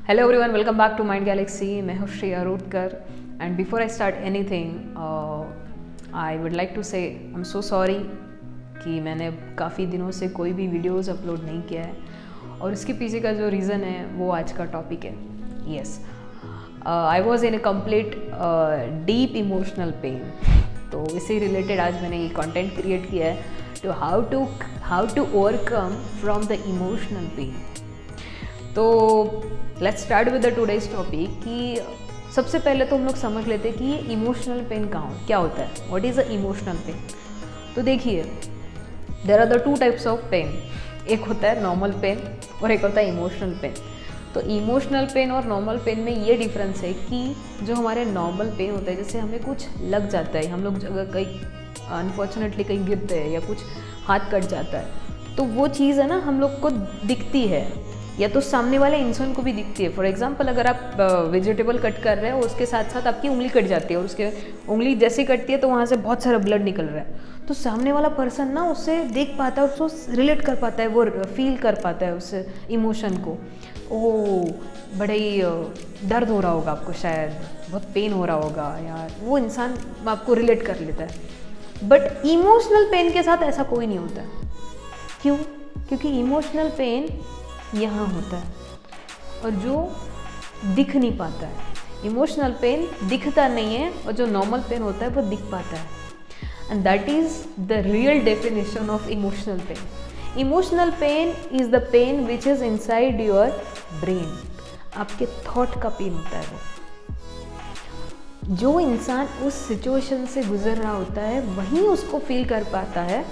Hello everyone, welcome back to Mind Galaxy. मैं हूँ Shreya Rotkar and before I start anything, I would like to say I'm so sorry कि मैंने काफ़ी दिनों से कोई भी वीडियोस अपलोड नहीं किया है और इसके पीछे का जो रीज़न है वो आज का टॉपिक है. Yes, I was in a complete deep emotional pain. तो इससे रिलेटेड आज मैंने ये कंटेंट क्रिएट किया है to how to overcome from the emotional pain. तो let's start with the today's topic कि सबसे पहले तो हम लोग समझ लेते हैं कि ये इमोशनल पेन क्या होता है. What is a emotional pain? तो देखिए, there are the two types of pain. एक होता है नॉर्मल पेन और एक होता है इमोशनल पेन. तो इमोशनल पेन और नॉर्मल पेन में ये डिफरेंस है कि जो हमारे नॉर्मल पेन होता है, जैसे हमें कुछ लग जाता है, हम लोग अगर कहीं अनफॉर्चुनेटली कहीं गिरते हैं या कुछ हाथ कट जाता है, तो वो चीज़ है ना हम लोग को दिखती है या तो सामने वाले इंसान को भी दिखती है. फॉर एग्जांपल, अगर आप वेजिटेबल कट कर रहे हो, उसके साथ साथ आपकी उंगली कट जाती है और उसके उंगली जैसे कटती है तो वहाँ से बहुत सारा ब्लड निकल रहा है, तो सामने वाला पर्सन ना उसे देख पाता है, उसको रिलेट कर पाता है, वो फील कर पाता है उस इमोशन को. ओह, बड़ा ही दर्द हो रहा होगा आपको, शायद बहुत पेन हो रहा होगा यार, वो इंसान आपको रिलेट कर लेता है. बट इमोशनल पेन के साथ ऐसा कोई नहीं होता. क्यों? क्योंकि इमोशनल पेन यहाँ होता है और जो दिख नहीं पाता है. इमोशनल पेन दिखता नहीं है और जो नॉर्मल पेन होता है वो दिख पाता है. And that is the real definition of emotional pain. Emotional pain is the pain which is inside your brain. आपके थॉट का पेन होता है वो. जो इंसान उस सिचुएशन से गुजर रहा होता है वही उसको फील कर पाता है.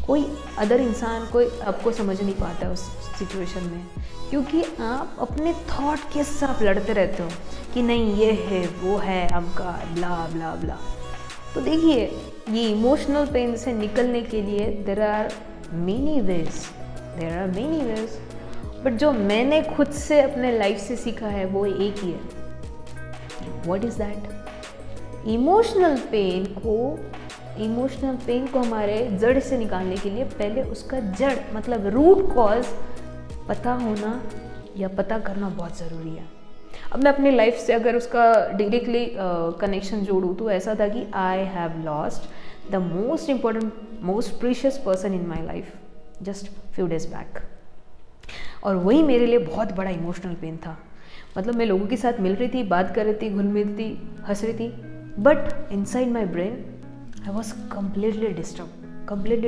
कोई अदर इंसान कोई आपको समझ नहीं पाता है उस सिचुएशन में, क्योंकि आप अपने थॉट के साथ लड़ते रहते हो कि नहीं ये है वो है आपका ब्ला ब्ला ब्ला. तो देखिए, ये इमोशनल पेन से निकलने के लिए there are many ways. But जो मैंने खुद से अपने लाइफ से सीखा है वो एक ही है. What is that? Emotional pen को हमारे जड़ से निकालने के लिए पहले उसका जड़ मतलब रूट कॉज पता होना या पता करना बहुत ज़रूरी है. अब मैं अपनी लाइफ से अगर उसका डायरेक्टली कनेक्शन जोड़ूँ तो ऐसा था कि I have lost the most important most precious person in my life just few days back. और वही मेरे लिए बहुत बड़ा इमोशनल पेन था. मतलब मैं लोगों के साथ मिल रही थी, बात कर रही थी, घुल मिल थी, हंस रही थी, but inside my brain I was completely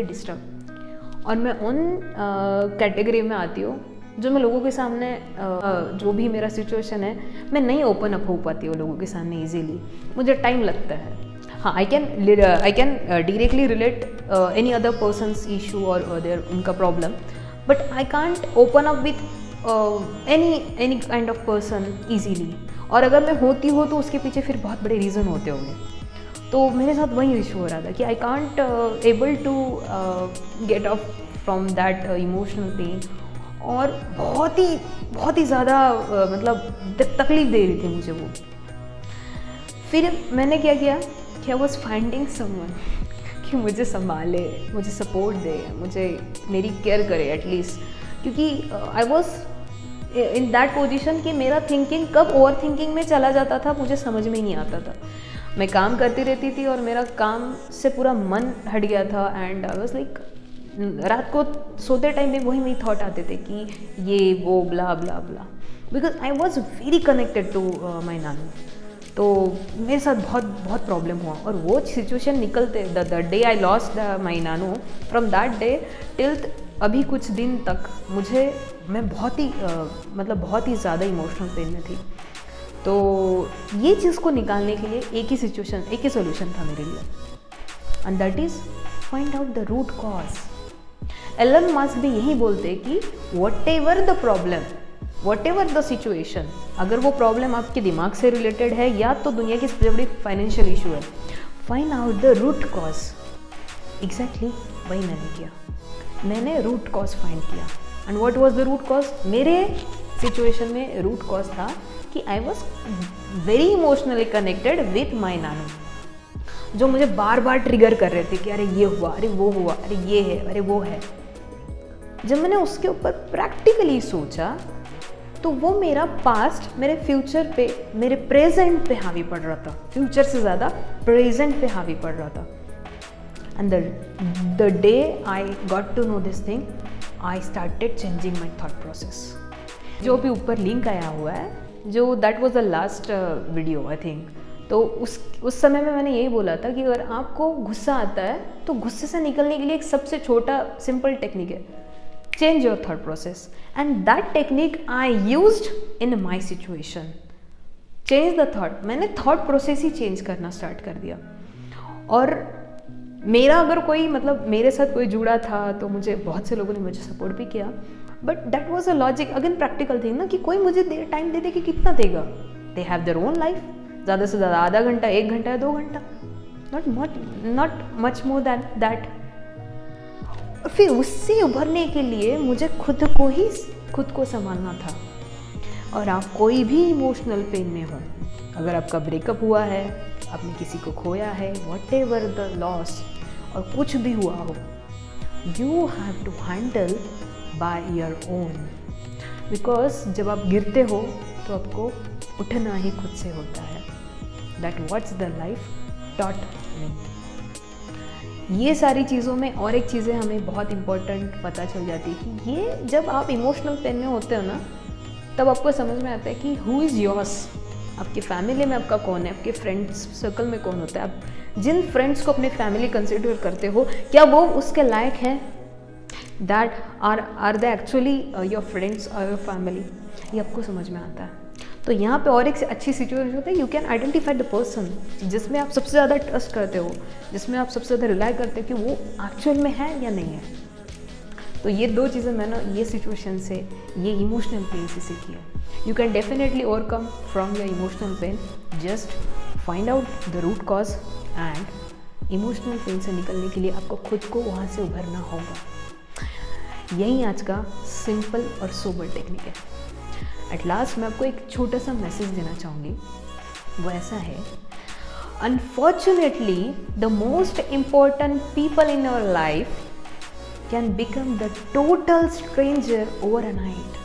disturb. और मैं उन कैटेगरी में आती हूँ जो मैं लोगों के सामने जो भी मेरा सिचुएशन है मैं नहीं ओपन अप हो पाती हूँ लोगों के सामने इजीली. मुझे टाइम लगता है. हाँ, I can directly relate any other persons issue और देयर उनका problem, but I can't open up with any kind of person easily. और अगर मैं होती हूँ तो उसके पीछे फिर बहुत बड़े रीज़न होते होंगे. तो मेरे साथ वही इशू हो रहा था कि I can't able to get off from that emotional pain. और बहुत ही ज़्यादा मतलब तकलीफ दे रही थी मुझे वो. फिर मैंने क्या किया कि आई वॉज फाइंडिंग समवन कि मुझे संभाले, मुझे सपोर्ट दे, मुझे मेरी केयर करे एटलीस्ट. क्योंकि I was in that position कि मेरा थिंकिंग कब ओवर थिंकिंग में चला जाता था मुझे समझ में ही नहीं आता था. मैं काम करती रहती थी और मेरा काम से पूरा मन हट गया था. एंड आई वाज लाइक, रात को सोते टाइम में वही थॉट आते थे कि ये वो blah blah blah, because I was very connected to my नानू. तो मेरे साथ बहुत प्रॉब्लम हुआ. और वो सिचुएशन निकलते the day I lost my Nanu, from that day till अभी कुछ दिन तक मैं बहुत ही ज़्यादा इमोशनल पेन में थी. तो ये चीज़ को निकालने के लिए एक ही सोल्यूशन था मेरे लिए, and that is find out the root cause. Elon Musk भी यही बोलते कि whatever the problem, whatever the situation, अगर वो प्रॉब्लम आपके दिमाग से रिलेटेड है या तो दुनिया की सबसे बड़ी फाइनेंशियल इशू है, find out the root cause. Exactly वही मैंने किया. मैंने रूट कॉज फाइंड किया. And what was the root cause? मेरे सिचुएशन में रूट कॉज था कि I was very emotionally connected with my नानू, जो मुझे बार बार ट्रिगर कर रहे थे कि अरे ये हुआ, अरे वो हुआ, अरे ये है, अरे वो है. जब मैंने उसके ऊपर प्रैक्टिकली सोचा तो वो मेरा पास्ट मेरे फ्यूचर पे, मेरे प्रेजेंट पे हावी पड़ रहा था, फ्यूचर से ज़्यादा प्रेजेंट पे हावी पड़ रहा था। And the day I got to know this thing, I started changing my thought process. जो भी ऊपर लिंक आया हुआ है, जो that was the last video I think, तो उस समय में मैंने यही बोला था कि अगर आपको गुस्सा आता है तो गुस्से से निकलने के लिए एक सबसे छोटा सिंपल टेक्निक है, change your thought process. And that technique I used in my situation. Change the thought, मैंने थॉट प्रोसेस ही चेंज करना स्टार्ट कर दिया। और मेरा अगर कोई मतलब मेरे साथ कोई जुड़ा था तो मुझे बहुत से लोगों ने मुझे सपोर्ट भी किया, but that was a logic, again practical thing ना, कि कोई मुझे टाइम दे दे कि कितना देगा, they have their own life, ज़्यादा से ज़्यादा आधा घंटा, 1 घंटा या 2 घंटा, not much more than that. फिर उससे उभरने के लिए मुझे खुद को संभालना था। और आप कोई भी इमोशनल पेन में हो, अगर आपका ब्रेकअप हुआ है, आपने किसी को खोया है, वॉट एवर द लॉस, और कुछ भी हुआ हो, you have to handle by your own. Because जब आप गिरते हो तो आपको उठना ही खुद से होता है। That what's the life taught me. ये सारी चीज़ों में और एक चीज़ें हमें बहुत इम्पोर्टेंट पता चल जाती है कि ये जब आप इमोशनल पेन में होते हो ना, तब आपको समझ में आता है कि हु इज़ योर्स। आपकी फैमिली में आपका कौन है, आपके फ्रेंड्स सर्कल में कौन होता है, आप जिन फ्रेंड्स को अपनी फैमिली कंसिडर करते हो, क्या वो उसके लायक हैं, that are they actually your friends और योर फैमिली, ये आपको समझ में आता है। तो यहाँ पे और एक अच्छी सिचुएशन होता है, you can identify the person जिसमें आप सबसे ज़्यादा ट्रस्ट करते हो, जिसमें आप सबसे ज़्यादा रिलाई करते हो कि वो एक्चुअल में है या नहीं है। तो ये 2 चीज़ें मैंने ये सिचुएशन से, ये इमोशनल पेन से सीखी है। You can definitely overcome from your emotional pain, just find out the root cause, and emotional pain से निकलने के लिए आपको खुद को वहाँ से उभरना होगा। यही आज का सिंपल और सोबर टेक्निक है। एट लास्ट मैं आपको एक छोटा सा मैसेज देना चाहूँगी, वो ऐसा है, unfortunately the most important people in our life can become the total stranger overnight.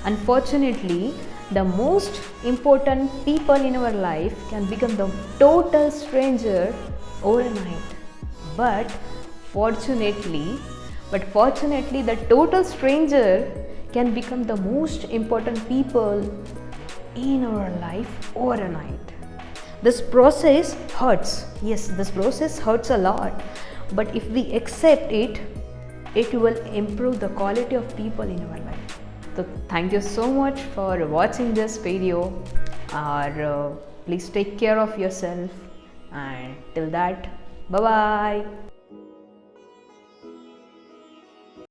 Unfortunately, the most important people in our life can become the total stranger overnight. But fortunately, the total stranger can become the most important people in our life overnight. This process hurts. Yes, this process hurts a lot. But if we accept it, it will improve the quality of people in our life. So thank you so much for watching this video, or please take care of yourself, and till that, bye bye.